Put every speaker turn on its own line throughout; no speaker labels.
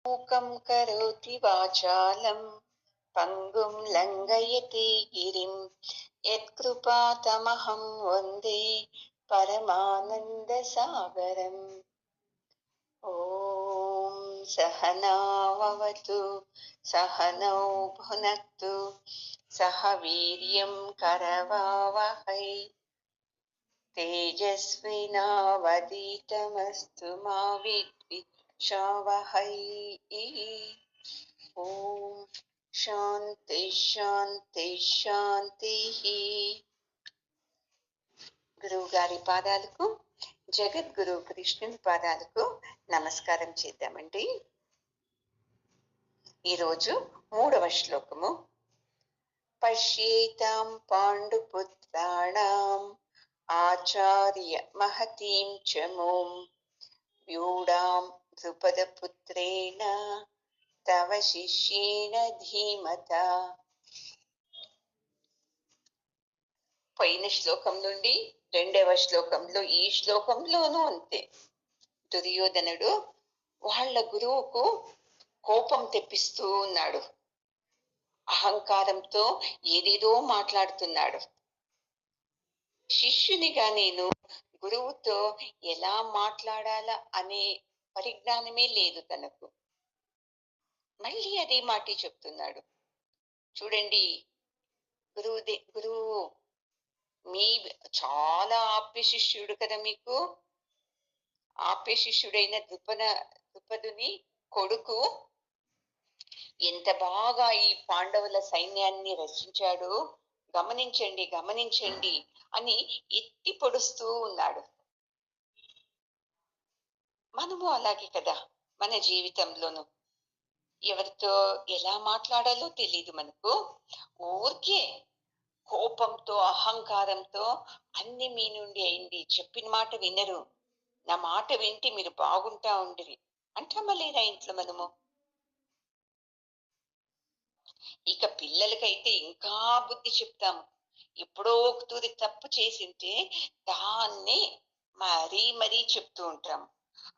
మూకం కరోతి వాచాలం పంగుం లంఘయతే గిరిం యత్కృపాతమహం వందే పరమానంద సాగరం. ఓం సహనావతు సహనౌ భునక్తు సహ వీర్యం కరవావహై తేజస్వినావధీతమస్తు మా విద్విషావహై. ఓం శాంతి శాంతి శాంతి. గురువు గారి పాదాలకు, జగద్గురు కృష్ణుని పాదాలకు నమస్కారం చేద్దామండి. ఈరోజు 3వ శ్లోకము. పశ్యేతాం పాండుపుత్రాణాం ఆచార్య మహతీం చమూం వ్యూఢాం ద్రుపదపుత్రేణ తవ శిష్యేణ ధీమత. పోయిన శ్లోకం నుండి 2వ శ్లోకంలో, ఈ శ్లోకంలోనూ అంతే. దుర్యోధనుడు వాళ్ళ గురువుకు కోపం తెప్పిస్తూ ఉన్నాడు. అహంకారంతో ఏదేదో మాట్లాడుతున్నాడు. శిష్యునిగా నేను గురువుతో ఎలా మాట్లాడాలా అనే పరిజ్ఞానమే లేదు తనకు. మళ్ళీ అదే మాట చెప్తున్నాడు. చూడండి, గురువు మీ చాలా ఆప్య శిష్యుడు కదా, మీకు ఆప్య శిష్యుడైన ద్రుపదుని కొడుకు ఎంత బాగా ఈ పాండవుల సైన్యాన్ని రచించాడు, గమనించండి గమనించండి అని ఎత్తి పొడుస్తూ ఉన్నాడు. మనము అలాగే కదా, మన జీవితంలోనూ ఎవరితో ఎలా మాట్లాడాలో తెలీదు మనకు. ఊరికే కోపంతో అహంకారంతో అన్ని మీ నుండి అయింది, చెప్పిన మాట వినరు, నా మాట వింటే మీరు బాగుంటా ఉండిరి అంటామా లేదా ఇంట్లో మనము? ఇక పిల్లలకైతే ఇంకా బుద్ధి చెప్తాము. ఎప్పుడో ఒక తూరి తప్పు చేసింటే దాన్ని మరీ మరీ చెప్తూ ఉంటాము.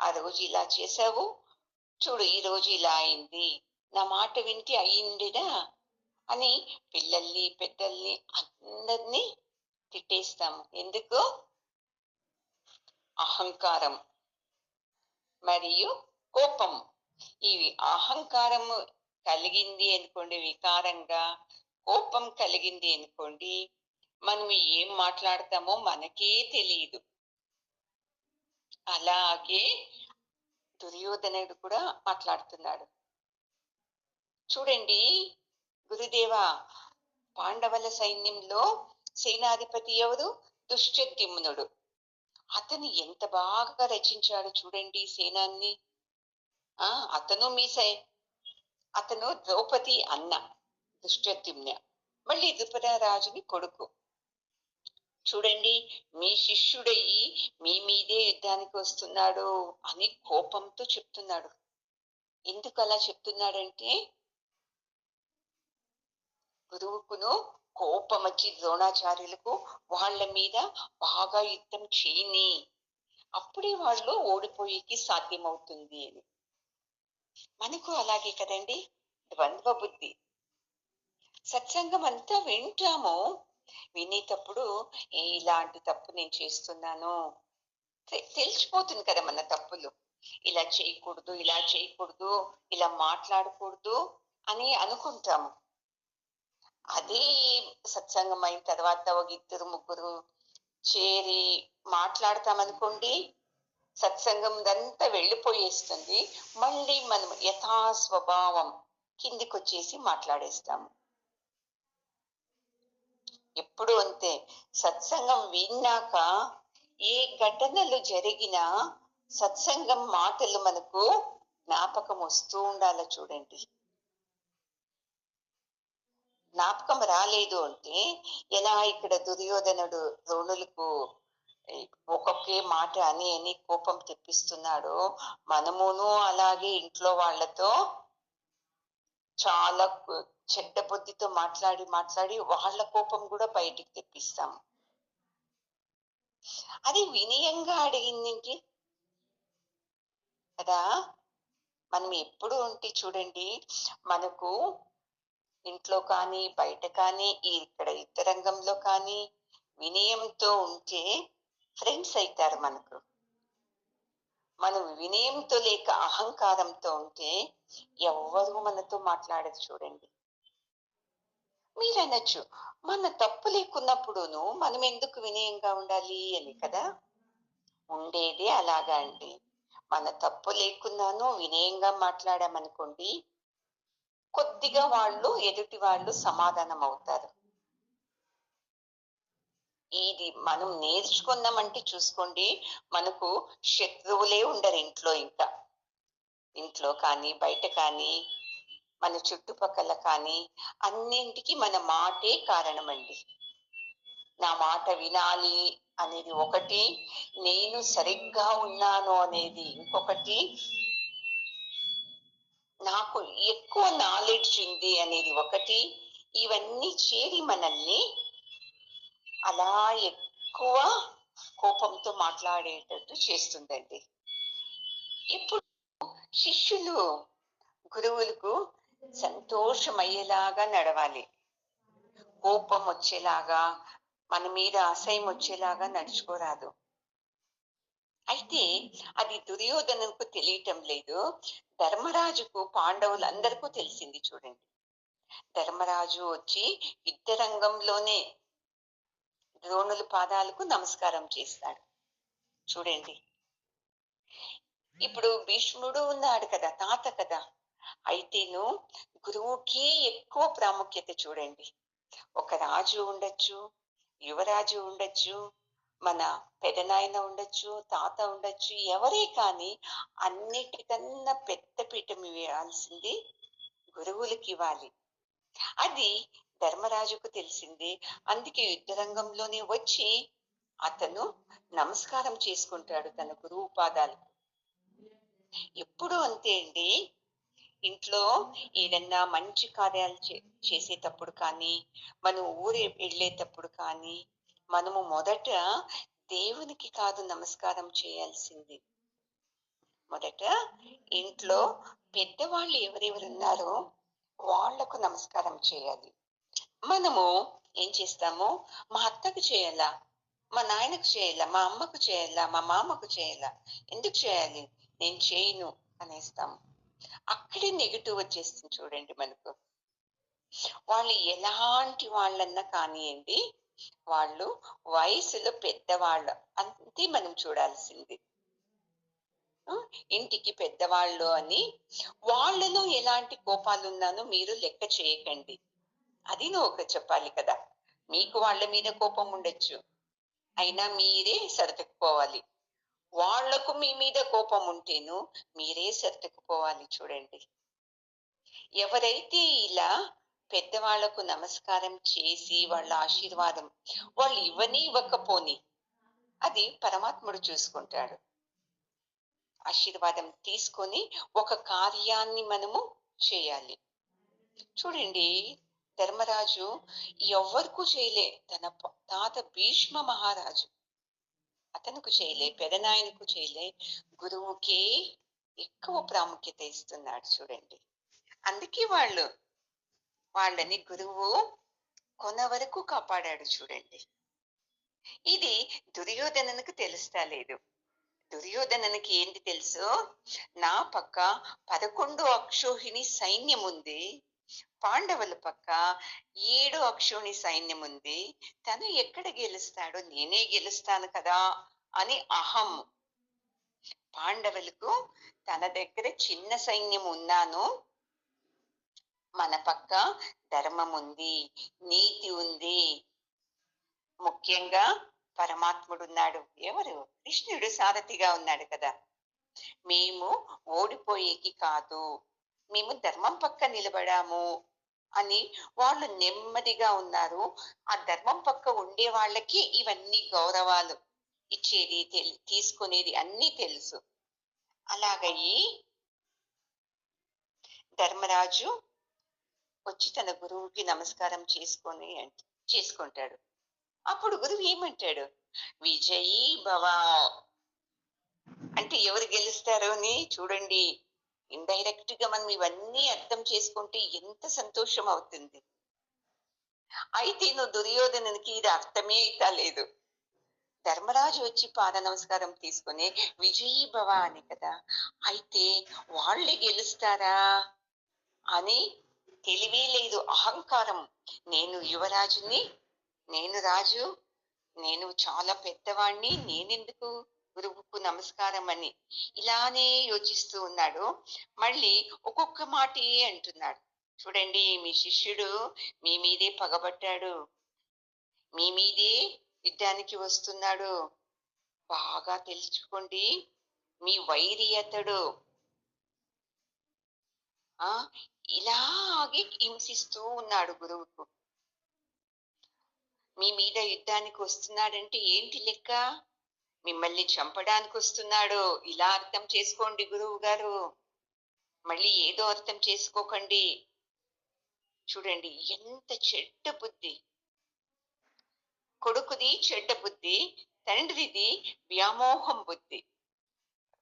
ఆ రోజు ఇలా చేసావు, చూడు ఈ రోజు ఇలా అయింది, నా మాట వింటే అయ్యిందిదా అని పిల్లల్ని పెద్దల్ని అందరినీ తిట్టేస్తాము. ఎందుకు? అహంకారం మరియు కోపం. ఇవి అహంకారము కలిగింది అనుకోండి వికారంగా, కోపం కలిగింది అనుకోండి మనం ఏం మాట్లాడతామో మనకే తెలియదు. అలాగే దుర్యోధనుడు కూడా మాట్లాడుతున్నాడు. చూడండి గురుదేవా, పాండవుల సైన్యంలో సేనాధిపతి ఎవరు? దుష్టద్యుమ్నుడు. అతను ఎంత బాగా రచించాడు చూడండి సేనాన్ని. అతను ద్రౌపది అన్న దుష్టద్యుమ్న, మళ్ళీ ద్రుపదరాజుని కొడుకు. చూడండి, మీ శిష్యుడయ్యి మీ మీదే యుద్ధానికి వస్తున్నాడు అని కోపంతో చెప్తున్నాడు. ఎందుకు అలా చెప్తున్నాడంటే, గురువుకును కోపం వచ్చి ద్రోణాచార్యులకు వాళ్ళ మీద బాగా యుద్ధం చేయని, అప్పుడే వాళ్ళు ఓడిపోయేకి సాధ్యమవుతుంది అని. మనకు అలాగే కదండి, ద్వంద్వ బుద్ధి. సత్సంగం అంతా వింటాము, వినేటప్పుడు ఇలాంటి తప్పు నేను చేస్తున్నాను తెలిసిపోతుంది కదా మన తప్పులు. ఇలా చేయకూడదు, ఇలా చేయకూడదు, ఇలా మాట్లాడకూడదు అని అనుకుంటాము. అదే సత్సంగం అయిన తర్వాత ఒక 2-3 చేరి మాట్లాడతామనుకోండి, సత్సంగం అంతా వెళ్ళిపోయేస్తుంది. మళ్ళీ మనం యథాస్వభావం కిందికి వచ్చేసి మాట్లాడేస్తాము. ఎప్పుడు అంతే, సత్సంగం విన్నాక ఏ ఘటనలు జరిగినా సత్సంగం మాటలు మనకు జ్ఞాపకం వస్తూ ఉండాలి. చూడండి, జ్ఞాపకం రాలేదు అంటే ఎలా ఇక్కడ దుర్యోధనుడు ద్రోణులకు ఒక్కొక్కే మాట అని అని కోపం తెప్పిస్తున్నాడో, మనమును అలాగే ఇంట్లో వాళ్ళతో చాలా చెడ్డ బుద్ధితో మాట్లాడి మాట్లాడి వాళ్ళ కోపం కూడా బయటికి తెప్పిస్తాం. అది వినయంగా అడిగింది కదా, మనం ఎప్పుడు ఉంటే చూడండి, మనకు ఇంట్లో కానీ, బయట కానీ, ఇక్కడ రంగంలో కానీ వినయంతో ఉంటే ఫ్రెండ్స్ అయితారు మనకు. మనం వినయంతో లేక అహంకారంతో ఉంటే ఎవ్వరు మనతో మాట్లాడరు చూడండి. మీరనొచ్చు, మన తప్పు లేకున్నప్పుడును మనం ఎందుకు వినయంగా ఉండాలి అని కదా! ఉండేదే అలాగా అండి. మన తప్పు లేకున్నాను వినయంగా మాట్లాడామనుకోండి, కొద్దిగా ఎదుటి వాళ్ళు సమాధానం అవుతారు. ఇది మనం నేర్చుకున్నామంటే చూసుకోండి, మనకు శత్రువులే ఉండరు ఇంట్లో ఇంకా. ఇంట్లో కానీ, బయట కానీ, మన చుట్టుపక్కల కానీ, అన్నింటికి మన మాటే కారణమండి. నా మాట వినాలి అనేది ఒకటి, నేను సరిగ్గా ఉన్నాను అనేది ఇంకొకటి, నాకు ఎక్కువ నాలెడ్జ్ ఉంది అనేది ఒకటి. ఇవన్నీ చేరి మనల్ని అలా ఎక్కువ కోపంతో మాట్లాడేటట్టు చేస్తుందండి. ఇప్పుడు శిష్యులు గురువులకు సంతోషమయ్యేలాగా నడవాలి. కోపం వచ్చేలాగా, మన మీద అసహ్యం వచ్చేలాగా నడుచుకోరాదు. అయితే అది దుర్యోధనుకు తెలియటం లేదు. ధర్మరాజుకు, పాండవులందరికీ తెలిసింది చూడండి. ధర్మరాజు వచ్చి యుద్ధరంగంలోనే ద్రోణుల పాదాలకు నమస్కారం చేస్తాడు చూడండి. ఇప్పుడు భీష్ముడు ఉన్నాడు కదా, తాత కదా. అయితేను గురువుకి ఎక్కువ ప్రాముఖ్యత చూడండి. ఒక రాజు ఉండొచ్చు, యువరాజు ఉండొచ్చు, మన పెదనాయన ఉండొచ్చు, తాత ఉండొచ్చు, ఎవరే కానీ అన్నిటికన్నా పెద్ద పీఠం ఇవ్వాల్సింది గురువులకి ఇవ్వాలి. అది ధర్మరాజుకు తెలిసింది. అందుకే యుద్ధరంగంలోనే వచ్చి అతను నమస్కారం చేసుకుంటాడు తన గురువు పాదాలకు. ఎప్పుడు అంతే అండి. ఇంట్లో ఏదన్నా మంచి కార్యాలు చేసేటప్పుడు కానీ, మనం ఊరు వెళ్ళేటప్పుడు కానీ, మనము మొదట దేవునికి కాదు నమస్కారం చేయాల్సింది. మొదట ఇంట్లో పెద్దవాళ్ళు ఎవరెవరు ఉన్నారో వాళ్లకు నమస్కారం చేయాలి. మనము ఏం చేస్తాము, మా అత్తకు చేయాలా, మా నాయనకు చేయాలా, మా అమ్మకు చేయాలా, మా మామకు చేయాలా, ఎందుకు చేయాలి, నేను చేయను అనేస్తాము. అక్కడే నెగిటివ్ వచ్చేస్తుంది చూడండి మనకు. వాళ్ళు ఎలాంటి వాళ్ళన్నా కానివ్వండి, వాళ్ళు వయసులో పెద్దవాళ్ళు అంతే మనం చూడాల్సింది. ఇంటికి పెద్దవాళ్ళు అని వాళ్ళలో ఎలాంటి కోపాలు ఉన్నానో మీరు లెక్క చేయకండి. అది నువ్వు చెప్పాలి కదా. మీకు వాళ్ళ మీద కోపం ఉండొచ్చు, అయినా మీరే సర్దుకుపోవాలి. వాళ్లకు మీ మీద కోపం ఉంటేను మీరే సర్దుకుపోవాలి చూడండి. ఎవరైతే ఇలా పెద్దవాళ్లకు నమస్కారం చేసి వాళ్ళ ఆశీర్వాదం వాళ్ళు ఇవ్వకపోని అది పరమాత్ముడు చూసుకుంటాడు. ఆశీర్వాదం తీసుకొని ఒక కార్యాన్ని మనము చేయాలి. చూడండి, ధర్మరాజు ఎవ్వరికూ చేయలే, తన తాత భీష్మ మహారాజు అతనుకు చేయలే, పెదనాయనకు చేయలే, గురువుకే ఎక్కువ ప్రాముఖ్యత ఇస్తున్నాడు చూడండి. అందుకే వాళ్ళని గురువు కొన వరకు కాపాడాడు చూడండి. ఇది దుర్యోధనకు తెలుస్తా లేదు. దుర్యోధననికి ఏంటి తెలుసు, నా పక్క 11 అక్షోహిణి సైన్యం ఉంది, పాండవుల పక్క 7 అక్షోహిణి సైన్యం ఉంది, తను ఎక్కడ గెలుస్తాడో నేనే గెలుస్తాను కదా అని అహం. పాండవులకు తన దగ్గర చిన్న సైన్యం ఉన్నాను, మన పక్క ధర్మం ఉంది, నీతి ఉంది, ముఖ్యంగా పరమాత్ముడు ఉన్నాడు. ఎవరు? కృష్ణుడు సారథిగా ఉన్నాడు కదా. మేము ఓడిపోయేకి కాదు, మేము ధర్మం పక్క నిలబడాము అని వాళ్ళు నెమ్మదిగా ఉన్నారు. ఆ ధర్మం పక్క ఉండే వాళ్ళకి ఇవన్నీ గౌరవాలు ఇచ్చేది తీసుకునేది అన్నీ తెలుసు. అలాగయి ధర్మరాజు వచ్చి తన గురువుకి నమస్కారం చేసుకుంటాడు. అప్పుడు గురువు ఏమంటాడు, విజయీ భవ అంటే ఎవరు గెలుస్తారో అని చూడండి. ఇండైరెక్ట్ గా మనం ఇవన్నీ అర్థం చేసుకుంటే ఎంత సంతోషం అవుతుంది. అయితే నువ్వు దుర్యోధనునికి ఇది అర్థమే కాలేదు. ధర్మరాజు వచ్చి పాద నమస్కారం తీసుకుని విజయీ భవ అని కదా, అయితే వాళ్ళే గెలుస్తారా అని తెలివే లేదు, అహంకారం. నేను యువరాజుని, నేను రాజు, నేను చాలా పెద్దవాణ్ణి, నేనెందుకు గురువుకు నమస్కారం అని ఇలానే యోచిస్తూ ఉన్నాడు. మళ్ళీ ఒక్కొక్క మాటే అంటున్నాడు. చూడండి, మీ శిష్యుడు మీ మీదే పగబట్టాడు, మీ మీదే యుద్ధానికి వస్తున్నాడు, బాగా తెలుసుకోండి, మీ వైరి అతడు. ఆ ఇలాగే హింసిస్తూ ఉన్నాడు గురువుకు. మీ మీద యుద్ధానికి వస్తున్నాడంటే ఏంటి లెక్క? మిమ్మల్ని చంపడానికి వస్తున్నాడు, ఇలా అర్థం చేసుకోండి గురువు గారు. మళ్ళీ ఏదో అర్థం చేసుకోకండి. చూడండి ఎంత చెడ్డ బుద్ధి. కొడుకుది చెడ్డ బుద్ధి, తండ్రిది వ్యామోహం బుద్ధి.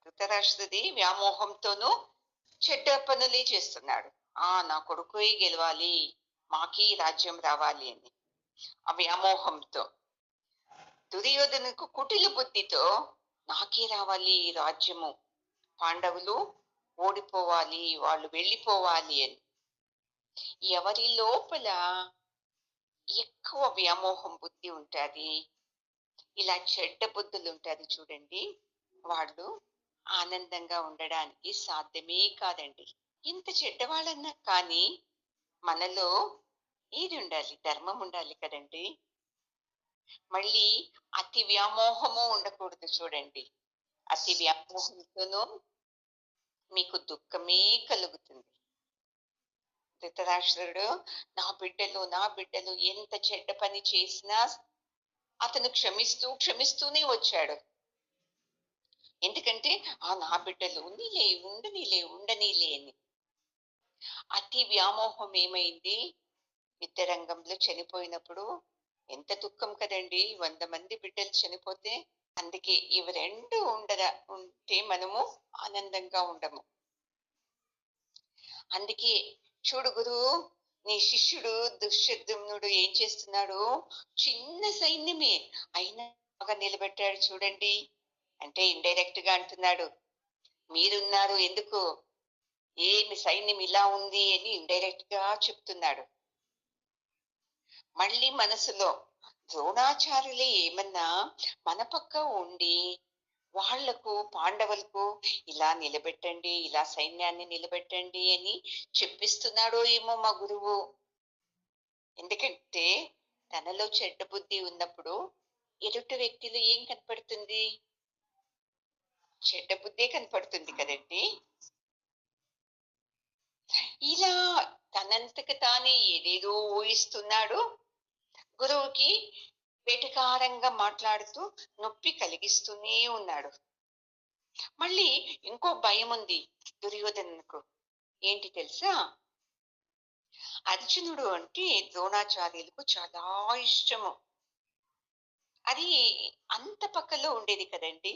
ధృతరాష్ట్రుడి వ్యామోహంతోనూ చెడ్డ పనులే చేస్తున్నాడు. నా కొడుకే గెలవాలి, మాకి రాజ్యం రావాలి అని ఆ వ్యామోహంతో. దుర్యోధనకు కుటిల బుద్ధితో నాకే రావాలి ఈ రాజ్యము, పాండవులు ఓడిపోవాలి, వాళ్ళు వెళ్ళిపోవాలి అని. ఎవరి లోపల ఎక్కువ వ్యామోహం బుద్ధి ఉంటుంది, ఇలా చెడ్డ బుద్ధులు ఉంటుంది చూడండి, వాళ్ళు ఆనందంగా ఉండడానికి సాధ్యమే కాదండి. ఇంత చెడ్డవాళ్ళన్నా కానీ మనలో ఏది ఉండాలి? ధర్మం ఉండాలి కదండి. మళ్ళీ అతి వ్యామోహము ఉండకూడదు. చూడండి, అతి వ్యామోహంతోనూ మీకు దుఃఖమే కలుగుతుంది. ధృతరాష్ట్రుడు నా బిడ్డలు ఎంత చెడ్డ పని చేసినా అతను క్షమిస్తూనే వచ్చాడు. ఎందుకంటే నా బిడ్డలు ఉండనీలే అని. అతి వ్యామోహం ఏమైంది? యుద్ధరంగంలో చనిపోయినప్పుడు ఎంత దుఃఖం కదండి, 100 మంది బిడ్డలు చనిపోతే. అందుకే ఇవి రెండు ఉంటే మనము ఆనందంగా ఉండము. అందుకే చూడు గురువు, నీ శిష్యుడు దుశ్శద్యుమ్నుడు ఏం చేస్తున్నాడు? చిన్న సైన్యమే అయినా బాగా నిలబెట్టాడు చూడండి. అంటే ఇండైరెక్ట్ గా అంటున్నాడు, మీరున్నారు ఎందుకు, ఏమి సైన్యం ఇలా ఉంది అని ఇండైరెక్ట్ గా చెప్తున్నాడు. మళ్ళీ మనసులో ద్రోణాచార్యులే ఏమన్నా మన పక్క ఉండి వాళ్లకు, పాండవులకు ఇలా నిలబెట్టండి, ఇలా సైన్యాన్ని నిలబెట్టండి అని చెప్పిస్తున్నాడో ఏమో మా గురువు. ఎందుకంటే తనలో చెడ్డ బుద్ధి ఉన్నప్పుడు ఎదుటి వ్యక్తిలో ఏం కనపడుతుంది? చెడ్డ బుద్ధే కనపడుతుంది కదండి. ఇలా తనంతకు తానే ఏదేదో ఊహిస్తున్నాడు, గురువుకి వెటకారంగా మాట్లాడుతూ నొప్పి కలిగిస్తూనే ఉన్నాడు. మళ్ళీ ఇంకో భయం ఉంది దుర్యోధనకు. ఏంటి తెలుసా? అర్జునుడు అంటే ద్రోణాచార్యులకు చాలా ఇష్టము. అది అంత పక్కలో ఉండేది కదండి.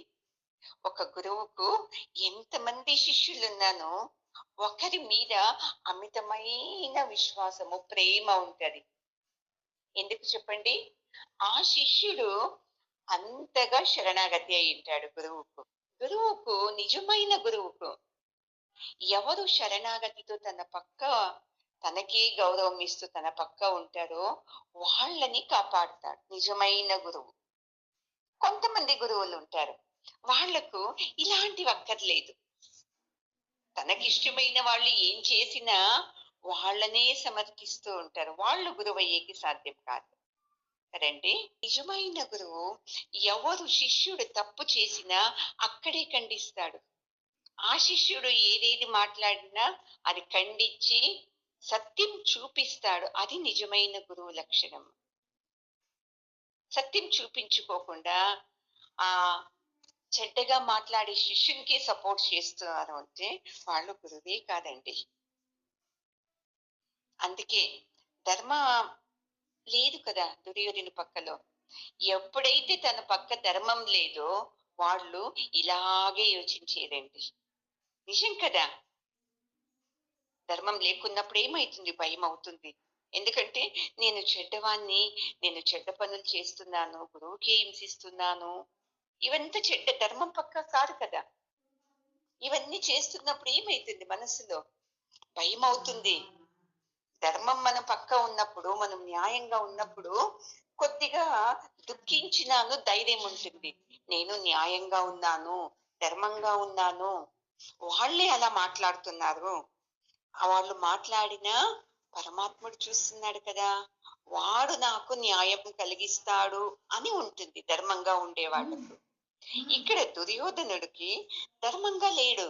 ఒక గురువుకు ఎంతమంది శిష్యులున్నానో ఒకరి మీద అమితమైన విశ్వాసము, ప్రేమ ఉంటది. ఎందుకు చెప్పండి? ఆ శిష్యుడు అంతగా శరణాగతి అయి ఉంటాడు గురువుకు. నిజమైన గురువుకు ఎవరు శరణాగతితో తనకే గౌరవం ఇస్తూ తన పక్క ఉంటారో వాళ్ళని కాపాడుతాడు నిజమైన గురువు. కొంతమంది గురువులు ఉంటారు, వాళ్లకు ఇలాంటివి అక్కర్లేదు. తనకిష్టమైన వాళ్ళు ఏం చేసినా వాళ్ళనే సమర్థిస్తూ ఉంటారు, వాళ్ళు గురువు అయ్యేకి సాధ్యం కాదు కదండి. నిజమైన గురువు ఎవరు శిష్యుడు తప్పు చేసినా అక్కడే ఖండిస్తాడు. ఆ శిష్యుడు ఏదేది మాట్లాడినా అది ఖండించి సత్యం చూపిస్తాడు. అది నిజమైన గురువు లక్షణం. సత్యం చూపించుకోకుండా ఆ చెడ్డగా మాట్లాడే శిష్యునికి సపోర్ట్ చేస్తున్నారు అంటే వాళ్ళు గురువే కాదండి. అందుకే ధర్మ లేదు కదా దుర్యోధను పక్కలో. ఎప్పుడైతే తన పక్క ధర్మం లేదో వాళ్ళు ఇలాగే యోచించేదండి. నిజం కదా. ధర్మం లేకున్నప్పుడు ఏమైతుంది? భయమవుతుంది. ఎందుకంటే నేను చెడ్డవాన్ని, నేను చెడ్డ పనులు చేస్తున్నాను, గురువుకి హింసిస్తున్నాను. ఇవంతా చెడ్డ ధర్మం పక్క కాదు కదా! ఇవన్నీ చేస్తున్నప్పుడు ఏమైతుంది మనసులో? భయమవుతుంది. ధర్మం మన పక్క ఉన్నప్పుడు, మనం న్యాయంగా ఉన్నప్పుడు కొద్దిగా దుఃఖించినాను ధైర్యం ఉంటుంది. నేను న్యాయంగా ఉన్నాను, ధర్మంగా ఉన్నాను. వాళ్ళే అలా మాట్లాడుతున్నారు. వాళ్ళు మాట్లాడినా పరమాత్ముడు చూస్తున్నాడు కదా! వాడు నాకు న్యాయం కలిగిస్తాడు అని ఉంటుంది ధర్మంగా ఉండేవాళ్ళకు. ఇక్కడ దుర్యోధనుడికి ధర్మంగా లేడు.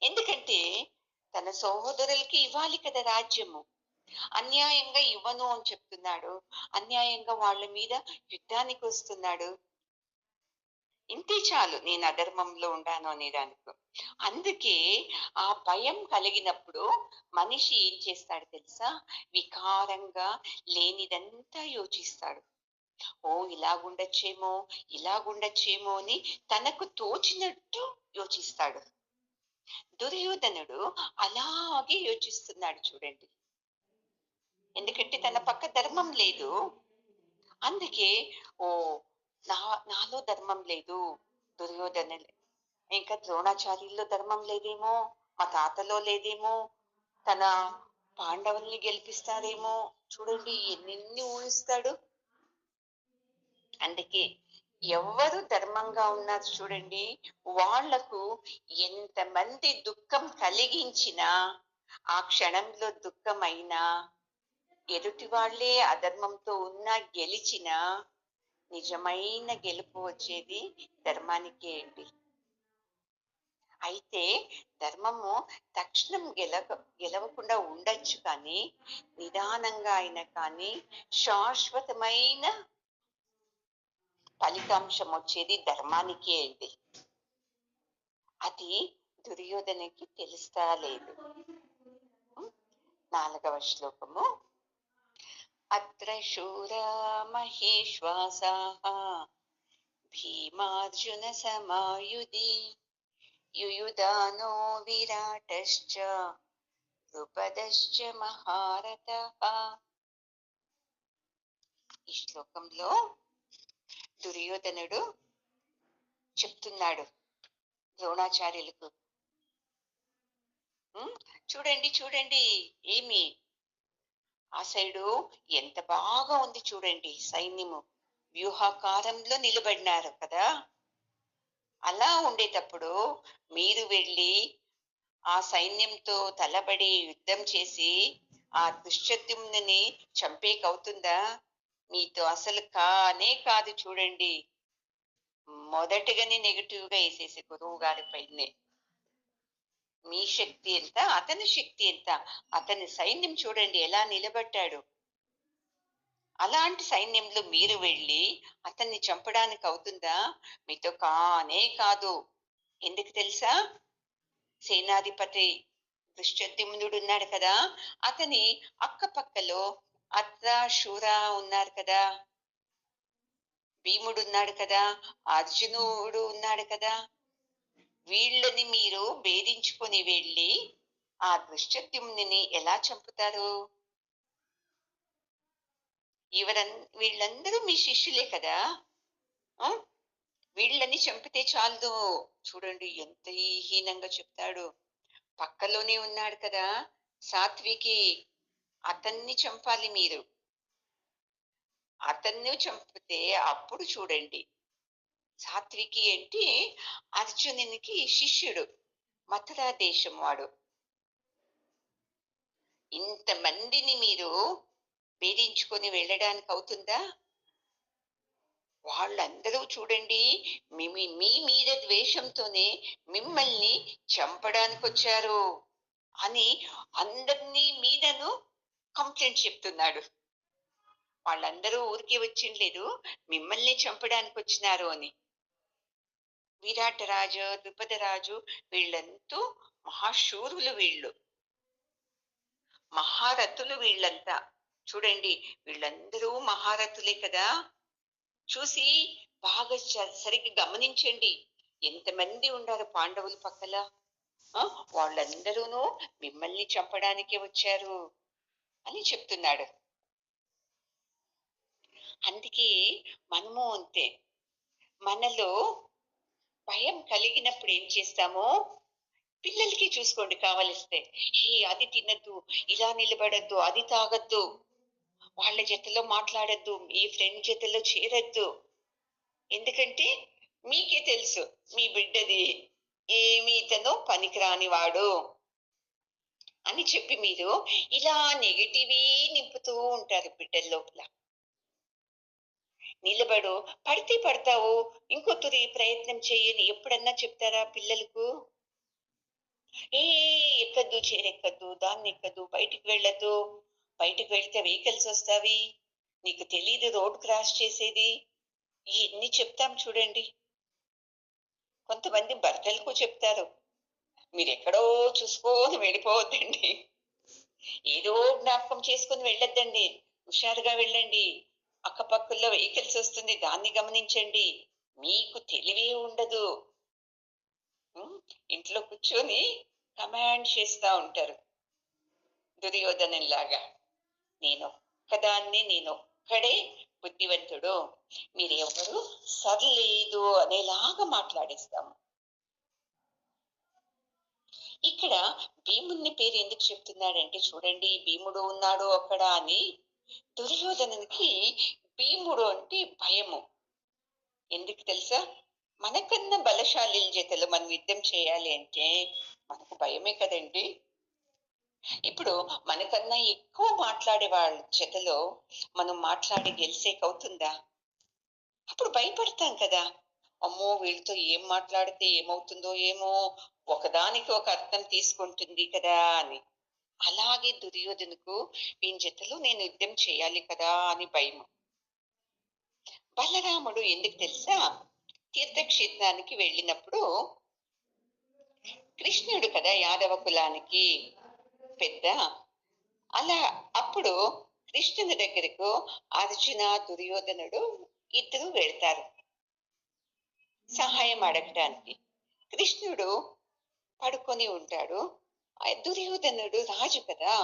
ఎందుకంటే తన సహోదరులకి ఇవ్వాలి కదా రాజ్యము. అన్యాయంగా ఇవ్వను అని చెప్తున్నాడు. అన్యాయంగా వాళ్ళ మీద యుద్ధానికి వస్తున్నాడు. ఇంతే చాలు నేను అధర్మంలో ఉండాను అనేదానికి. అందుకే ఆ భయం కలిగినప్పుడు మనిషి ఏం చేస్తాడు తెలుసా? వికారంగా లేనిదంతా యోచిస్తాడు. ఓ ఇలాగుండొచ్చేమో, ఇలాగుండొచ్చేమో అని తనకు తోచినట్టు యోచిస్తాడు. దుర్యోధనుడు అలాగే యోచిస్తున్నాడు చూడండి. ఎందుకంటే తన పక్క ధర్మం లేదు. అందుకే ఓ నా నాలో ధర్మం లేదు, దుర్యోధన ఇంకా ద్రోణాచార్యుల్లో ధర్మం లేదేమో, మా తాతలో లేదేమో, తన పాండవుల్ని గెలిపిస్తారేమో. చూడండి ఎన్నెన్ని ఊహిస్తాడు. అందుకే ఎవరు ధర్మంగా ఉన్నారు చూడండి, వాళ్లకు ఎంతమంది దుఃఖం కలిగించినా ఆ క్షణంలో దుఃఖమైనా, ఎదుటి వాళ్లే అధర్మంతో ఉన్నా గెలిచినా నిజమైన గెలుపు వచ్చేది ధర్మానికే అండి. అయితే ధర్మము తక్షణం గెలవకుండా ఉండొచ్చు, కానీ నిదానంగా అయినా కానీ శాశ్వతమైన ఫలితాంశం వచ్చేది ధర్మానికే అండి. అది దుర్యోధనకి తెలుస్తా లేదు. 4వ శ్లోకము. అత్ర శూరా మహేశ్వాసాః భీమార్జున సమాయుధి యుయుధానో విరాటశ్చ ద్రుపదశ్చ మహారథః. ఈ శ్లోకంలో దుర్యోధనుడు చెప్తున్నాడు ద్రోణాచార్యులకు, చూడండి చూడండి, ఏమి ఆ సైడు ఎంత బాగా ఉంది చూడండి, సైన్యము వ్యూహాకారంలో నిలబడినారు కదా. అలా ఉండేటప్పుడు మీరు వెళ్ళి ఆ సైన్యంతో తలబడి యుద్ధం చేసి ఆ దుశ్శత్యుమ్నుని చంపేకవుతుందా? మీతో అసలు కానే కాదు. చూడండి, మొదటగానే నెగటివ్ గా వేసేసి గురువు గారి పైనే మీ శక్తి ఎంత, అతని శక్తి ఎంత, అతని సైన్యం చూడండి ఎలా నిలబడ్డాడు. అలాంటి సైన్యంలో మీరు వెళ్ళి అతన్ని చంపడానికి అవుతుందా? మీతో కానే కాదు. ఎందుకు తెలుసా? సేనాధిపతి దుశ్శద్యుమ్నుడు ఉన్నాడు కదా, అతని అక్కపక్కలో అత్ర శూర ఉన్నారు కదా, భీముడు ఉన్నాడు కదా, అర్జునుడు ఉన్నాడు కదా. వీళ్ళని మీరు భేదించుకొని వెళ్ళి ఆ దుశ్శద్యుమ్నుని ఎలా చంపుతారు? వీళ్ళందరూ మీ శిష్యులే కదా. వీళ్ళని చంపితే చాలదు. చూడండి ఎంత హీనంగా చెప్తాడు. పక్కలోనే ఉన్నాడు కదా సాత్వికి, అతన్ని చంపాలి మీరు. అతన్ని చంపితే అప్పుడు చూడండి. సాత్వికి అంటే అర్జునునికి శిష్యుడు, మథురా దేశం వాడు. ఇంతమందిని మీరు భేదించుకొని వెళ్ళడానికి అవుతుందా? వాళ్ళందరూ చూడండి మీ మీద ద్వేషంతోనే మిమ్మల్ని చంపడానికి వచ్చారు అని అందరినీ మీదను కంప్లైంట్ చెప్తున్నాడు. వాళ్ళందరూ ఊరికే వచ్చిండలేదు, మిమ్మల్ని చంపడానికి వచ్చినారు అని. విరాటరాజు, ద్రుపదరాజు వీళ్ళంతా మహాశూరులు, వీళ్ళు మహారథులు. వీళ్ళంతా చూడండి, వీళ్ళందరూ మహారథులే కదా. చూసి బాగా సరిగ్గా గమనించండి, ఎంతమంది ఉండారు పాండవుల పక్కల. ఆ! వాళ్ళందరూను మిమ్మల్ని చంపడానికే వచ్చారు అని చెప్తున్నాడు. అందుకే మనము అంతే. మనలో భయం కలిగినప్పుడు ఏం చేస్తామో పిల్లలకి చూసుకోండి కావలిస్తే. అది తినొద్దు, ఇలా నిలబడొద్దు, అది తాగొద్దు, వాళ్ళ జతలో మాట్లాడొద్దు, మీ ఫ్రెండ్ జతలో చేరొద్దు. ఎందుకంటే మీకే తెలుసు మీ బిడ్డది ఏమి ఇతను పనికిరాని వాడు అని చెప్పి మీరు ఇలా నెగటివే నింపుతూ ఉంటారు బిడ్డల లోపల. నిలబడు, పడితే పడతావు, ఇంకొద్దురి ప్రయత్నం చెయ్యని ఎప్పుడన్నా చెప్తారా పిల్లలకు? ఏ ఎక్కద్దు, చీరెక్కద్దు, దాన్నెక్కద్దు, బయటికి వెళ్ళొద్దు. బయటికి వెళ్తే వెహికల్స్ వస్తావి. నీకు తెలీదు రోడ్ క్రాస్ చేసేది. ఇయన్నీ చెప్తాం చూడండి. కొంతమంది భర్తలకు చెప్తారు. మీరెక్కడో చూసుకొని వెళ్ళిపోవద్దండి. ఏదో జ్ఞాపకం చేసుకొని వెళ్ళొద్దండి. హుషారుగా వెళ్ళండి. అక్కపక్కల్లో వెహికల్స్ వస్తుంది. దాన్ని గమనించండి. మీకు తెలివే ఉండదు. హ్మ్. ఇంట్లో కూర్చొని కమాండ్ చేస్తా ఉంటారు. దుర్యోధనుల్లాగా. నేనొక్కడే బుద్ధివంతుడు. మీరెవరు సర్లేదు అనేలాగా మాట్లాడేస్తాము. ఇక్కడ భీముని పేరు ఎందుకు చెప్తున్నాడంటే చూడండి, భీముడు ఉన్నాడు అక్కడ అని. దుర్యోధనునికి భీముడు అంటే భయము. ఎందుకు తెలుసా? మనకన్నా బలశాలిల జతలో మనం యుద్ధం చేయాలి అంటే మనకు భయమే కదండి. ఇప్పుడు మనకన్నా ఎక్కువ మాట్లాడే వాళ్ళ జతలో మనం మాట్లాడి గెలిసేకవుతుందా? అప్పుడు భయపడతాం కదా! అమ్మో! వీళ్ళతో ఏం మాట్లాడితే ఏమవుతుందో ఏమో! ఒకదానికి ఒక అర్థం తీసుకుంటుంది కదా అని. అలాగే దుర్యోధనకు వీని జతలో నేను యుద్ధం చేయాలి కదా అని భయము. బలరాముడు ఎందుకు తెలుసా? తీర్థక్షేత్రానికి వెళ్ళినప్పుడు కృష్ణుడు కదా యాదవ కులానికి పెద్ద. అలా అప్పుడు కృష్ణుని దగ్గరకు అర్జున, దుర్యోధనుడు ఇద్దరు వెళ్తారు సహాయం అడగటానికి. కృష్ణుడు పడుకొని ఉంటాడు. దుర్యోధనుడు రాజు కదా!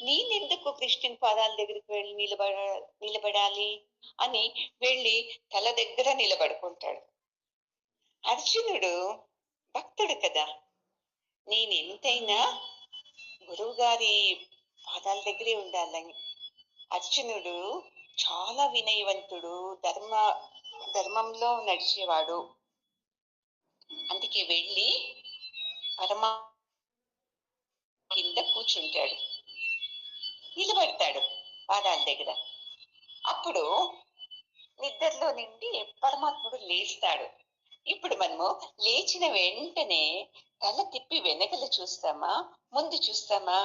నేనెందుకు కృష్ణుని పాదాల దగ్గరికి వెళ్ళి నిలబడాలి అని వెళ్ళి తల దగ్గర నిలబడుకుంటాడు. అర్జునుడు భక్తుడు కదా! నేనెంతైనా గురువు గారి పాదాల దగ్గరే ఉండాలని. అర్జునుడు చాలా వినయవంతుడు, ధర్మంలో నడిచేవాడు. అందుకే వెళ్ళి పరమ కింద కూర్చుంటాడు, నిలబడతాడు పాదాల దగ్గర. అప్పుడు నిద్రలో నుండి పరమాత్ముడు లేస్తాడు. ఇప్పుడు మనము లేచిన వెంటనే తల తిప్పి వెనకలు చూస్తామా, ముందు చూస్తామా?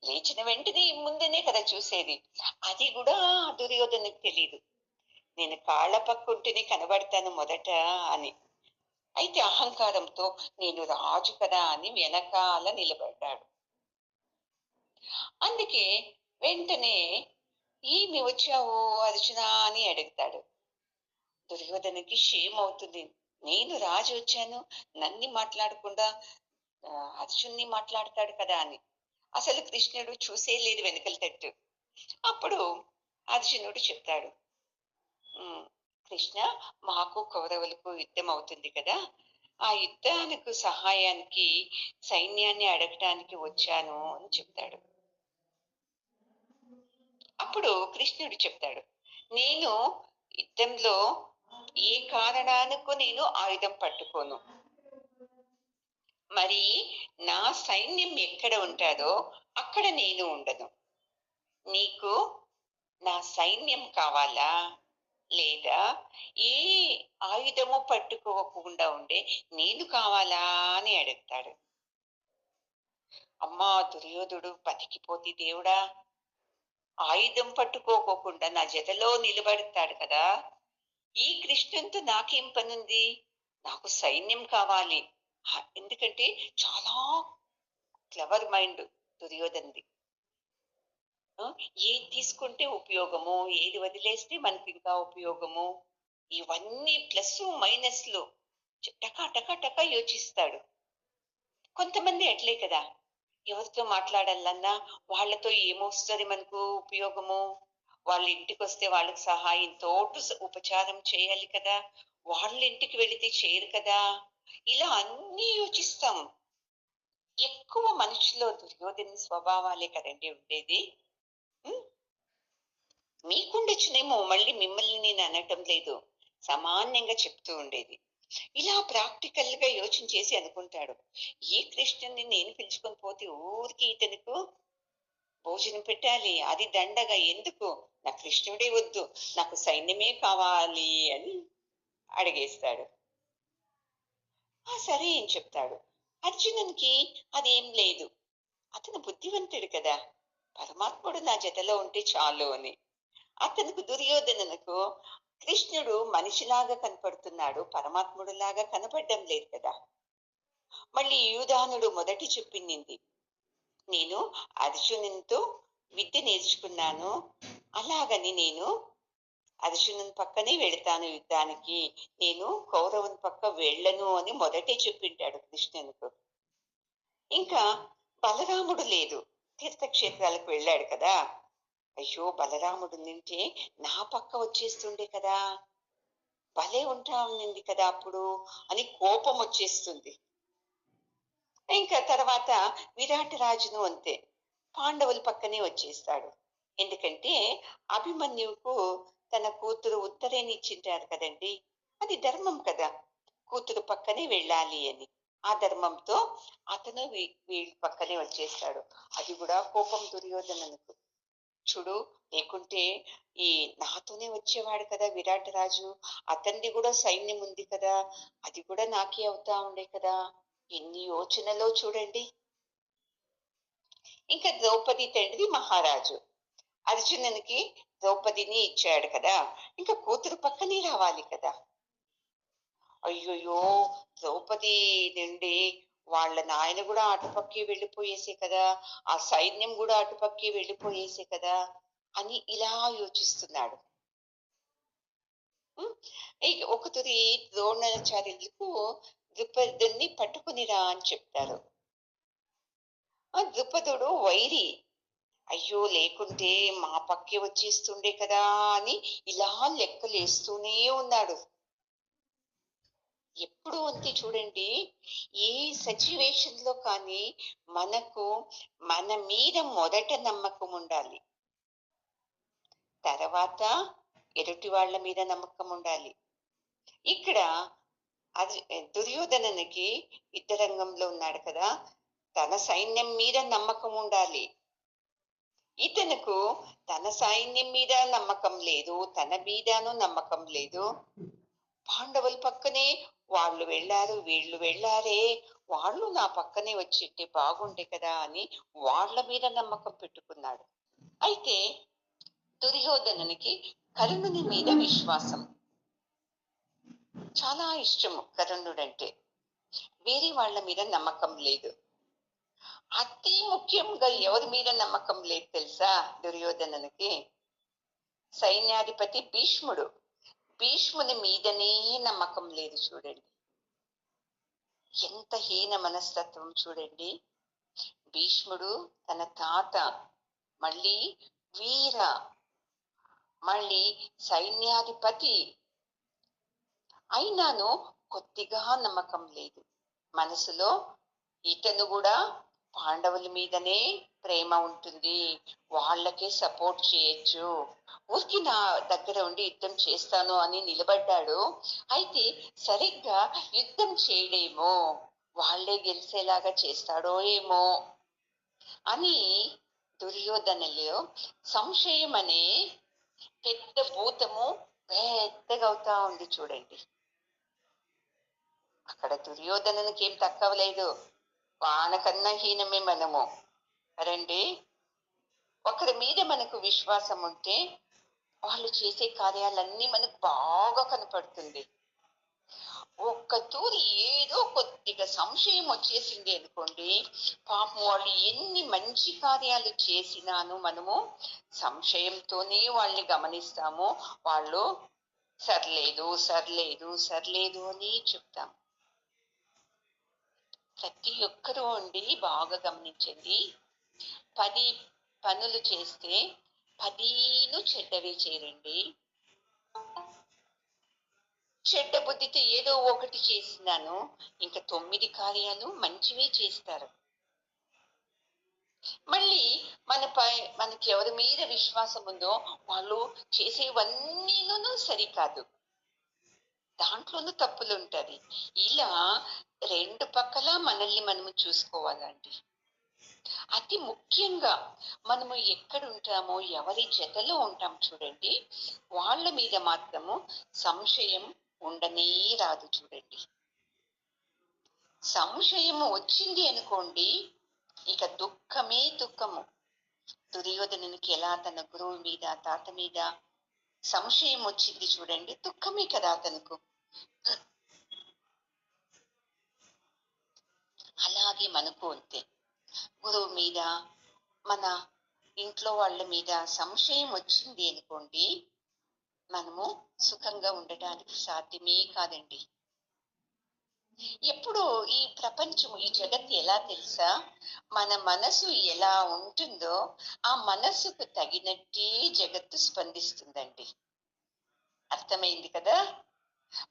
లేచిన వెంటనే ముందునే కదా చూసేది. అది కూడా దుర్యోధనకు తెలీదు. నేను కాళ్ళ పక్కుంటేనే కనబడతాను మొదట అని. అయితే అహంకారంతో నేను రాజు కదా అని వెనకాల నిలబడ్డాడు. అందుకే వెంటనే ఏమి వచ్చావు అర్జున అని అడుగుతాడు. దుర్యోధనకి షేమ్ అవుతుంది. నేను రాజు వచ్చాను, నన్ని మాట్లాడకుండా అర్జున్ని మాట్లాడతాడు కదా అని. అసలు కృష్ణుడు చూసే లేదు వెనకల తట్టు. అప్పుడు అర్జునుడు చెప్తాడు, కృష్ణ, మాకు కౌరవులకు యుద్ధం అవుతుంది కదా, ఆ యుద్ధానికి సహాయానికి సైన్యాన్ని అడగటానికి వచ్చాను అని చెప్తాడు. అప్పుడు కృష్ణుడు చెప్తాడు, నేను యుద్ధంలో ఏ కారణానికి నేను ఆయుధం పట్టుకోను. మరి నా సైన్యం ఎక్కడ ఉంటాదో అక్కడ నేను ఉండను. నీకు నా సైన్యం కావాలా, లేదా ఏ ఆయుధము పట్టుకోకుండా ఉండే నేను కావాలా అని అడుగుతాడు. అమ్మా దుర్యోధుడు బతికిపోతే దేవుడా, ఆయుధం పట్టుకోకుండా నా జతలో నిలబడతాడు కదా, ఈ కృష్ణునితో నాకేం పనుంది? నాకు సైన్యం కావాలి. ఎందుకంటే చాలా క్లవర్ మైండ్ దుర్యోధనది. ఏది తీసుకుంటే ఉపయోగము, ఏది వదిలేస్తే మనకి ఇంకా ఉపయోగము, ఇవన్నీ ప్లస్ మైనస్లు టకా టకా టకా యోచిస్తాడు. కొంతమంది అట్లే కదా! ఎవరితో మాట్లాడాలన్నా వాళ్ళతో ఏమొస్తది మనకు ఉపయోగము? వాళ్ళ ఇంటికొస్తే వాళ్ళకి సహాయంతోటి ఉపచారం చేయాలి కదా! వాళ్ళ ఇంటికి వెళితే చేయరు కదా! ఇలా అన్నీ యోచిస్తాం. ఎక్కువ మనిషిలో దుర్యోధన స్వభావాలే కదండీ ఉండేది. హ్మ్. మీకుండొచ్చునేమో, మళ్ళీ మిమ్మల్ని నేను అనటం లేదు. సామాన్యంగా చెప్తూ ఉండేది. ఇలా ప్రాక్టికల్‌గా యోచన చేసి అనుకుంటాడు. ఈ కృష్ణుడిని నేను పిలుచుకొని పోతే ఊరికే ఇతనుకు భోజనం పెట్టాలి. అది దండగ ఎందుకు? నాకు కృష్ణుడే వద్దు. నాకు సైన్యమే కావాలి అని అడిగేస్తాడు. ఆ! సరే అని చెప్తాడు. అర్జునునికి అదేం లేదు. అతను బుద్ధివంతుడు కదా! పరమాత్ముడు నా జతలో ఉంటే చాలు అని. అతనికి దుర్యోధననుకు కృష్ణుడు మనిషిలాగా కనపడుతున్నాడు. పరమాత్ముడులాగా కనపడడం లేదు కదా! మళ్ళీ యూదానుడు మొదటి చెప్పింది. నేను అర్జునునితో విద్య నేర్చుకున్నాను. అలాగని నేను అర్జునుని పక్కనే వెళతాను యుద్ధానికి. నేను కౌరవుని పక్క వెళ్ళను అని మొదటే చెప్పింటాడు కృష్ణునికు. ఇంకా బలరాముడు లేదు. తీర్థక్షేత్రాలకు వెళ్ళాడు కదా! అయ్యో! బలరాముడు ఉండింటే నా పక్క వచ్చేస్తుండే కదా! భలే ఉంటా ఉన్నింది కదా అప్పుడు అని కోపం వచ్చేస్తుంది. ఇంకా తర్వాత విరాట రాజును అంతే. పాండవుల పక్కనే వచ్చేస్తాడు. ఎందుకంటే అభిమన్యువుకు తన కూతురు ఉత్తరేని ఇచ్చింటారు కదండీ! అది ధర్మం కదా! కూతురు పక్కనే వెళ్ళాలి అని. ఆ ధర్మంతో అతను వీళ్ళ పక్కనే వచ్చేస్తాడు. అది కూడా కోపం దుర్యోధననుకు. చూడు, లేకుంటే ఈ నాతోనే వచ్చేవాడు కదా విరాట రాజు. అతనిది కూడా సైన్యం ఉంది కదా! అది కూడా నాకే అవుతా ఉండే కదా! ఎన్ని యోచనలో చూడండి. ఇంకా ద్రౌపది తండ్రి మహారాజు. అర్జునునికి ద్రౌపదిని ఇచ్చాడు కదా! ఇంకా కూతురు పక్కనే రావాలి కదా! అయ్యయ్యో! ద్రౌపది నుండి వాళ్ళ నాయన గూడా అటుపక్కే వెళ్ళిపోయేసే కదా! ఆ సైన్యం గూడా అటుపక్కే వెళ్ళిపోయేసే కదా! అని ఇలా యోచిస్తున్నాడు. హ్మ్. ఇక ఒక తుది ద్రోణాచార్యులకు ద్రుపదుడిని పట్టుకొని రా అని చెప్తారు. ఆ ద్రుపదుడు వైరి. అయ్యో! లేకుంటే మా పక్కే వచ్చేస్తుండే కదా! అని ఇలా లెక్కలేస్తూనే ఉన్నాడు. ఎప్పుడు అంతే చూడండి. ఏ సిట్యుయేషన్‌లో కానీ మనకు మన మీద మొదట నమ్మకం ఉండాలి. తర్వాత ఎదుటి వాళ్ళ మీద నమ్మకం ఉండాలి. ఇక్కడ అది దుర్యోధననికి యుద్ధరంగంలో ఉన్నాడు కదా! తన సైన్యం మీద నమ్మకం ఉండాలి. ఇతనుకు తన సైన్యం మీద నమ్మకం లేదు. తన మీదను నమ్మకం లేదు. పాండవుల పక్కనే వాళ్ళు వెళ్ళారు, వీళ్ళు వెళ్ళారే, వాళ్ళు నా పక్కనే వచ్చింటే బాగుండే కదా అని వాళ్ళ మీద నమ్మకం పెట్టుకున్నాడు. అయితే దుర్యోధనునికి కర్ణుని మీద విశ్వాసం. చాలా ఇష్టము కర్ణుడంటే. వేరే వాళ్ళ మీద నమ్మకం లేదు. అతి ముఖ్యంగా ఎవరి మీద నమ్మకం లేదు తెలుసా దుర్యోధనునికి? సైన్యాధిపతి భీష్ముడు. భీష్ముని మీదనే నమ్మకం లేదు చూడండి. ఎంత హీన మనస్తత్వం చూడండి. భీష్ముడు తన తాత, మళ్ళీ వీర, మళ్ళీ సైన్యాధిపతి అయినాను కొద్దిగా నమ్మకం లేదు. మనసులో ఇతను కూడా పాండవుల మీదనే ప్రేమ ఉంటుంది. వాళ్ళకే సపోర్ట్ చేయొచ్చు. ఊరికి నా దగ్గర ఉండి యుద్ధం చేస్తాను అని నిలబడ్డాడు. అయితే సరిగ్గా యుద్ధం చేయడేమో, వాళ్ళే గెలిచేలాగా చేస్తాడో ఏమో అని దుర్యోధనలో సంశయం అనే పెద్ద భూతము పెద్దగా అవుతా ఉంది చూడండి. అక్కడ దుర్యోధనునికి ఏం తక్కువ లేదు. వానకన్నా హీనమే మనము. రండి, ఒకరి మీద మనకు విశ్వాసం ఉంటే వాళ్ళు చేసే కార్యాలన్నీ మనకు బాగా కనపడుతుంది. ఒక్క తూరి ఏదో కొద్దిగా సంశయం వచ్చేసింది అనుకోండి, పాపం వాళ్ళు ఎన్ని మంచి కార్యాలు చేసినాను మనము సంశయంతోనే వాళ్ళని గమనిస్తాము. వాళ్ళు సర్లేదు సర్లేదు సర్లేదు అని చెప్తాం. ప్రతి ఒక్కరూ అండి బాగా గమనించండి. 10 పనులు చేస్తే 10 చెడ్డవే చేయరండి. చెడ్డ బుద్ధితో ఏదో ఒకటి చేసినాను, ఇంక 9 కార్యాలు మంచివే చేస్తారు. మళ్ళీ మనకి ఎవరి మీద విశ్వాసం ఉందో వాళ్ళు చేసేవన్నీను సరికాదు. దాంట్లోనూ తప్పులుంటది. ఇలా 2 పక్కల మనల్ని మనము చూసుకోవాలండి. అతి ముఖ్యంగా మనము ఎక్కడుంటామో, ఎవరి జతలో ఉంటాం చూడండి, వాళ్ళ మీద మాత్రము సంశయం ఉండనే రాదు చూడండి. సంశయము వచ్చింది అనుకోండి, ఇక దుఃఖమే దుఃఖము. దుర్యోధనునికి ఎలా తన గురువు మీద, తాత మీద సంశయం వచ్చింది చూడండి, దుఃఖమే కదా అతనుకు. అలాగే మనకు అంతే. గురువు మీద, మన ఇంట్లో వాళ్ళ మీద సంశయం వచ్చింది అనుకోండి, మనము సుఖంగా ఉండటానికి సాధ్యమే కాదండి. ఎప్పుడు ఈ ప్రపంచము, ఈ జగత్తు ఎలా తెలుసా, మన మనసు ఎలా ఉంటుందో ఆ మనస్సుకు తగినట్టే జగత్తు స్పందిస్తుందండి. అర్థమైంది కదా.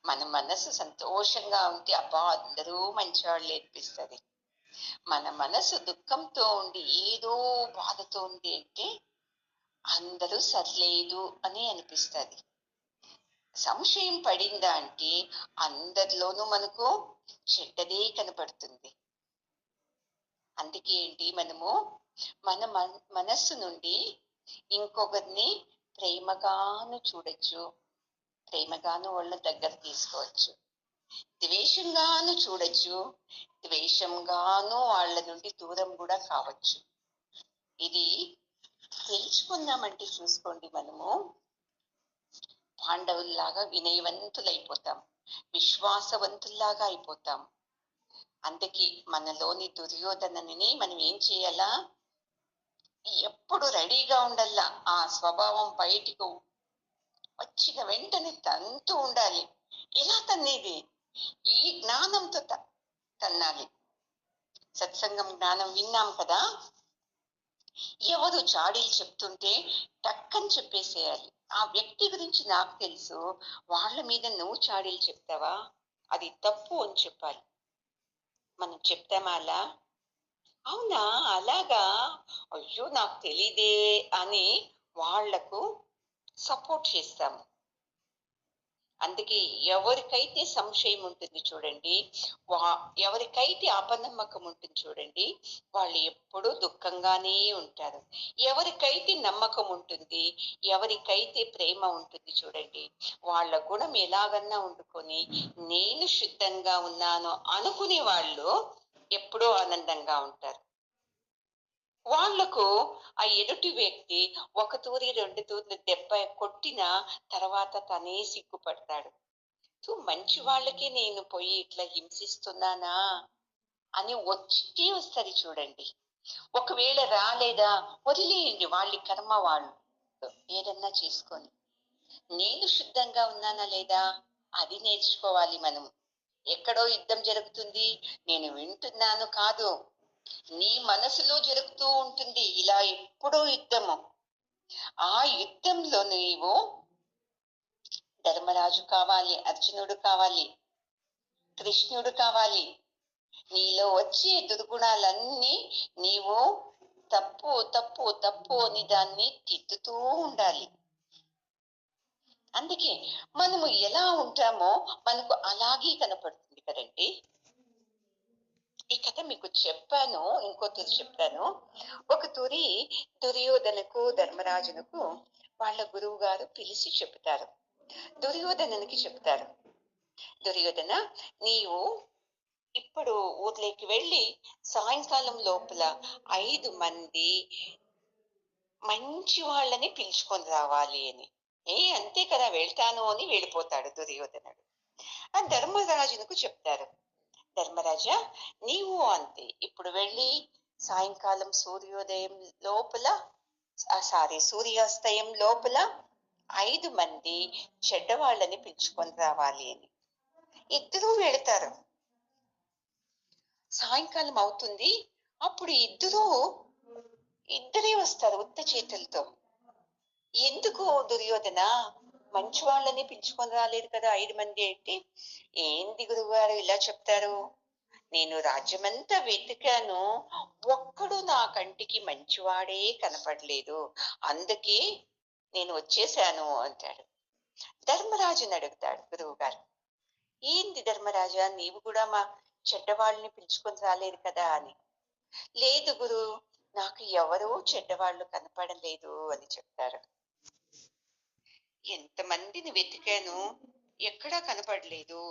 మన మనసు సంతోషంగా ఉంటే అబ్బా అందరూ మంచివాళ్ళు అనిపిస్తుంది. మన మనసు దుఃఖంతో ఉండి ఏదో బాధతో ఉంది అంటే అందరూ సర్లేదు అని అనిపిస్తుంది. సంశయం పడిందా అంటే అందరిలోనూ మనకు చెడ్డదే కనపడుతుంది. అందుకే ఏంటి, మనము మన మనస్సు నుండి ఇంకొకరిని ప్రేమగాను చూడొచ్చు, ప్రేమగాను వాళ్ళ దగ్గర తీసుకోవచ్చు. ద్వేషంగాను చూడొచ్చు, ద్వేషంగాను వాళ్ళ నుండి దూరం కూడా కావచ్చు. ఇది తెలుసుకుందామంటే చూసుకోండి, మనము పాండవుల్లాగా వినయవంతులైపోతాం, విశ్వాసవంతుల్లాగా అయిపోతాం. అందుకే మనలోని దుర్యోధనని మనం ఏం చేయాలా, ఎప్పుడు రెడీగా ఉండల్లా. ఆ స్వభావం బయటికి వచ్చిన వెంటనే తంతూ ఉండాలి. ఎలా తన్నేది, ఈ జ్ఞానంతో తన్నాలి. సత్సంగం జ్ఞానం విన్నాం కదా. ఎవరు చాడీలు చెప్తుంటే టక్కని చెప్పేసేయాలి. ఆ వ్యక్తి గురించి నాకు తెలుసు, వాళ్ళ మీద నువ్వు చాడీలు చెప్తావా, అది తప్పు అని చెప్పాలి. మనం చెప్తామా అలా? అవునా, అలాగా, అయ్యో నాకు తెలీదే అని వాళ్లకు సపోర్ట్ చేస్తాము. అందుకే ఎవరికైతే సంశయం ఉంటుంది చూడండి, ఎవరికైతే అపనమ్మకం ఉంటుంది చూడండి, వాళ్ళు ఎప్పుడూ దుఃఖంగానే ఉంటారు. ఎవరికైతే నమ్మకం ఉంటుంది, ఎవరికైతే ప్రేమ ఉంటుంది చూడండి, వాళ్ళ గుణం ఎలాగన్నా వండుకొని నేను శుద్ధంగా ఉన్నాను అనుకునే వాళ్ళు ఎప్పుడూ ఆనందంగా ఉంటారు. వాళ్లకు ఆ ఎదుటి వ్యక్తి 1 తూరి 2 తూర్లు దెబ్బ కొట్టిన తర్వాత తనే సిగ్గుపడతాడు. మంచి వాళ్ళకి నేను పోయి ఇట్లా హింసిస్తున్నానా అని వచ్చి వస్తుంది చూడండి. ఒకవేళ రాలేదా వదిలేయండి, వాళ్ళ కర్మ వాళ్ళు ఏదన్నా చేసుకొని. నేను శుద్ధంగా ఉన్నానా లేదా అది నేర్చుకోవాలి మనం. ఎక్కడో యుద్ధం జరుగుతుంది, నేను వింటున్నాను కాదు, నీ మనసులో జరుగుతూ ఉంటుంది ఇలా ఎప్పుడూ యుద్ధము. ఆ యుద్ధంలో నీవు ధర్మరాజు కావాలి, అర్జునుడు కావాలి, కృష్ణుడు కావాలి. నీలో వచ్చే దుర్గుణాలన్నీ నీవు తప్పు తప్పు తప్పు అని దాన్ని తిట్టుతూ ఉండాలి. అందుకే మనము ఎలా ఉంటామో మనకు అలాగే కనపడుతుంది కదండి. ఈ కథ మీకు చెప్పాను, ఇంకోటి చెప్తాను. ఒక తూరి దుర్యోధనకు ధర్మరాజునకు వాళ్ళ గురువు గారు పిలిచి చెప్తారు. దుర్యోధనునికి చెప్తారు, దుర్యోధన, నీవు ఇప్పుడు ఊర్లోకి వెళ్ళి సాయంకాలం లోపల 5 మంది మంచి వాళ్ళని పిలుచుకొని రావాలి అని. అంతే కదా, వెళ్తాను అని వెళ్ళిపోతాడు దుర్యోధనుడు. ఆ ధర్మరాజునకు చెప్తారు, ధర్మరాజా నీవు అంతే, ఇప్పుడు వెళ్ళి సాయంకాలం సూర్యోదయం లోపల సూర్యాస్తయం లోపల 5 మంది చెడ్డవాళ్ళని పిలుచుకొని రావాలి అని. ఇద్దరూ వెళతారు. సాయంకాలం అవుతుంది. అప్పుడు ఇద్దరే వస్తారు ఉత్త చేతులతో. ఎందుకు దుర్యోధన మంచి వాళ్ళని పిలుచుకొని రాలేదు కదా 5 మంది అంటే, ఏంది గురువుగారు ఇలా చెప్తారు? నేను రాజ్యమంతా వెతికాను. ఒక్కడు నా కంటికి మంచివాడే కనపడలేదు. అందుకే నేను వచ్చేసాను అంటాడు. ధర్మరాజుని అడుగుతాడు గురువుగారు. ఏంది ధర్మరాజా నీవు కూడా మా చెడ్డవాళ్ళని పిలుచుకొని రాలేదు కదా అని. లేదు గురు, నాకు ఎవరూ చెడ్డవాళ్ళు కనపడలేదు అని చెప్తారు. ఎంతమందిని వెతికాను, ఎక్కడా కనపడలేదు.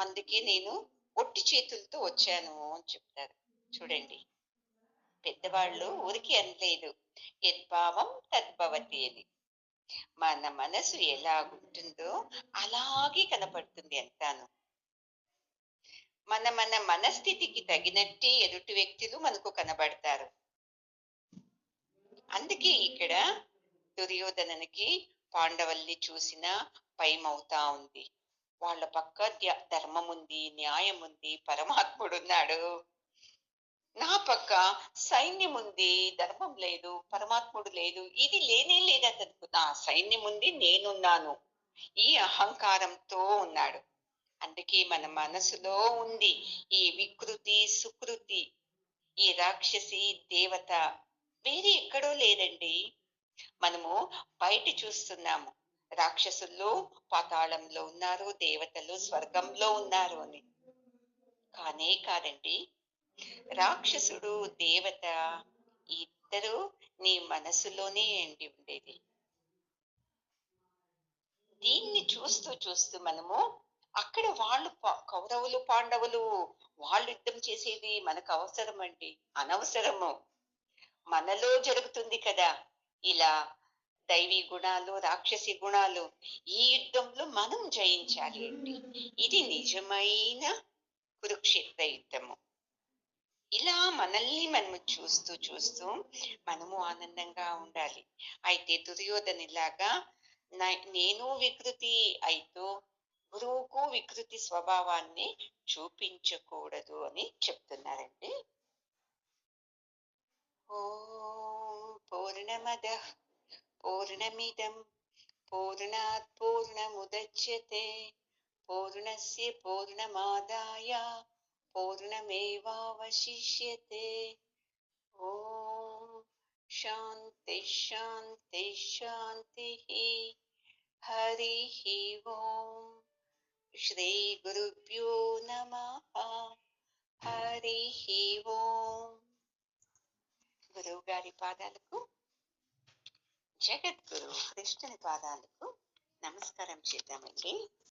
అందుకే నేను ఒట్టి చేతులతో వచ్చాను అని చెప్తారు. చూడండి, పెద్దవాళ్ళు ఊరికి అనలేదు. యద్భావం తద్భవతి అని. మన మనసు ఎలాగుంటుందో అలాగే కనపడుతుంది అంతాను. మన మనస్థితికి తగినట్టే ఎదుటి వ్యక్తులు మనకు కనబడతారు. అందుకే ఇక్కడ దుర్యోధనునికి పాండవుల్ని చూసినా భయమవుతా ఉంది. వాళ్ళ పక్క ధర్మం ఉంది, న్యాయం ఉంది, పరమాత్ముడు ఉన్నాడు. నా పక్క సైన్యం ఉంది, ధర్మం లేదు, పరమాత్ముడు లేదు. ఇది లేనే లేదు అతనికి. నా సైన్యం ఉంది, నేనున్నాను, ఈ అహంకారంతో ఉన్నాడు. అందుకే మన మనసులో ఉంది ఈ వికృతి సుకృతి, ఈ రాక్షసి దేవత వేరే ఎక్కడో లేదండి. మనము బయట చూస్తున్నాము రాక్షసుల్లో పాతాళంలో ఉన్నారు, దేవతలు స్వర్గంలో ఉన్నారు అని. కానే కాదండి, రాక్షసుడు దేవత ఇద్దరు నీ మనసులోనే ఎండి ఉండేది. దీన్ని చూస్తూ చూస్తూ మనము అక్కడ వాళ్ళు కౌరవులు పాండవులు వాళ్ళు యుద్ధం చేసేది మనకు అవసరం అండి? అనవసరము. మనలో జరుగుతుంది కదా ఇలా దైవీ గుణాలు రాక్షసి గుణాలు. ఈ యుద్ధంలో మనం జయించాలి అండి. ఇది నిజమైన కురుక్షేత్ర యుద్ధము. ఇలా మనల్ని మనము చూస్తూ చూస్తూ మనము ఆనందంగా ఉండాలి. అయితే దుర్యోధనిలాగా నేను వికృతి అయితూ గురువుకు వికృతి స్వభావాన్ని చూపించకూడదు అని చెప్తున్నారండి. ఓం పూర్ణమద పూర్ణమిదం పూర్ణాత్ పూర్ణముదచ్యతే పూర్ణస్య పూర్ణమాదాయ పూర్ణమేవావశిష్యతే. ఓం శాంతి శాంతి శాంతి. హరి ఓం. శ్రీ గురుభ్యో నమః. హరి ఓం. గురువు గారి పాదాలకు, జగద్గురు కృష్ణుని పాదాలకు నమస్కారం చేద్దామండి.